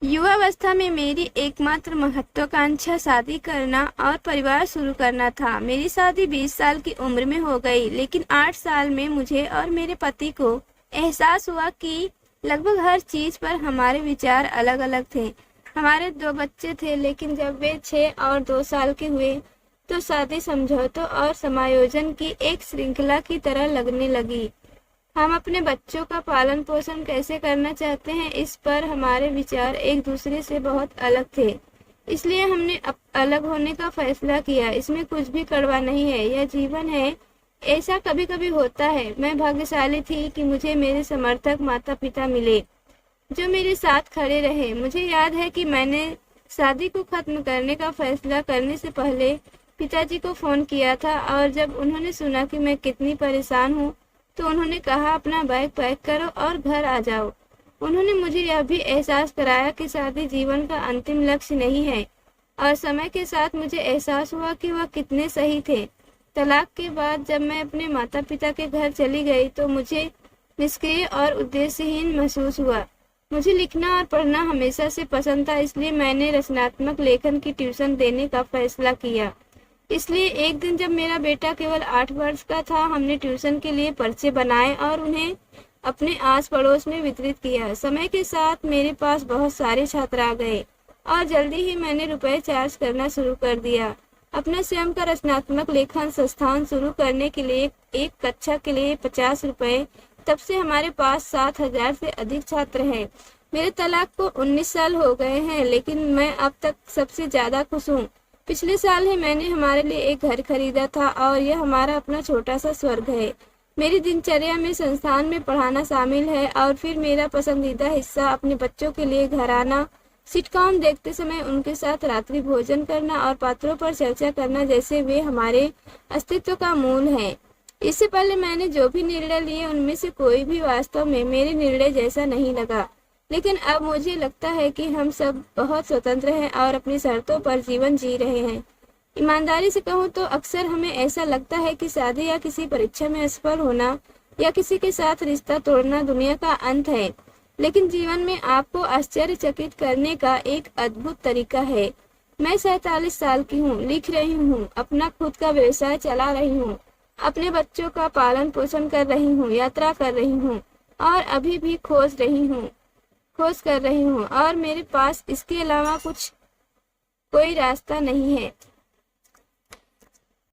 युवावस्था में मेरी एकमात्र महत्वाकांक्षा शादी करना और परिवार शुरू करना था। मेरी शादी 20 साल की उम्र में हो गई, लेकिन 8 साल में मुझे और मेरे पति को एहसास हुआ कि लगभग हर चीज पर हमारे विचार अलग अलग थे। हमारे 2 बच्चे थे, लेकिन जब वे 6 और 2 साल के हुए तो शादी समझौतों और समायोजन की एक श्रृंखला की तरह लगने लगी। हम अपने बच्चों का पालन पोषण कैसे करना चाहते हैं, इस पर हमारे विचार एक दूसरे से बहुत अलग थे। इसलिए हमने अलग होने का फैसला किया। इसमें कुछ भी कड़वा नहीं है, यह जीवन है। ऐसा कभी कभी होता है। मैं भाग्यशाली थी कि मुझे मेरे समर्थक माता पिता मिले जो मेरे साथ खड़े रहे। मुझे याद है कि मैंने शादी को खत्म करने का फैसला करने से पहले पिताजी को फोन किया था, और जब उन्होंने सुना कि मैं कितनी परेशान हूँ तो उन्होंने कहा, अपना बैग पैक करो और घर आ जाओ। उन्होंने मुझे यह भी एहसास कराया कि शादी जीवन का अंतिम लक्ष्य नहीं है, और समय के साथ मुझे एहसास हुआ कि वह कितने सही थे। तलाक के बाद जब मैं अपने माता पिता के घर चली गई तो मुझे निष्क्रिय और उद्देश्यहीन महसूस हुआ। मुझे लिखना और पढ़ना हमेशा से पसंद था, इसलिए मैंने रचनात्मक लेखन की ट्यूशन देने का फैसला किया। इसलिए एक दिन जब मेरा बेटा केवल 8 वर्ष का था, हमने ट्यूशन के लिए पर्चे बनाए और उन्हें अपने आस पड़ोस में वितरित किया। समय के साथ मेरे पास बहुत सारे छात्र आ गए और जल्दी ही मैंने रुपए चार्ज करना शुरू कर दिया। अपना स्वयं का रचनात्मक लेखन संस्थान शुरू करने के लिए एक कक्षा के लिए 50 रुपए। तब से हमारे पास 7,000 से अधिक छात्र हैं। मेरे तलाक को 19 साल हो गए हैं, लेकिन मैं अब तक सबसे ज्यादा खुश हूँ। पिछले साल ही मैंने हमारे लिए एक घर खरीदा था और यह हमारा अपना छोटा सा स्वर्ग है। मेरी दिनचर्या में संस्थान में पढ़ाना शामिल है, और फिर मेरा पसंदीदा हिस्सा अपने बच्चों के लिए घर आना, सिटकॉम देखते समय उनके साथ रात्रि भोजन करना और पात्रों पर चर्चा करना जैसे वे हमारे अस्तित्व का मूल है। इससे पहले मैंने जो भी निर्णय लिए उनमें से कोई भी वास्तव में मेरे निर्णय जैसा नहीं लगा, लेकिन अब मुझे लगता है कि हम सब बहुत स्वतंत्र हैं और अपनी शर्तों पर जीवन जी रहे हैं। ईमानदारी से कहूँ तो अक्सर हमें ऐसा लगता है कि शादी या किसी परीक्षा में असफल होना या किसी के साथ रिश्ता तोड़ना दुनिया का अंत है, लेकिन जीवन में आपको आश्चर्यचकित करने का एक अद्भुत तरीका है। मैं 47 साल की हूँ, लिख रही हूँ, अपना खुद का व्यवसाय चला रही हूँ, अपने बच्चों का पालन पोषण कर रही हूँ, यात्रा कर रही हूँ और अभी भी खोज कर रही हूँ, और मेरे पास इसके अलावा कोई रास्ता नहीं है।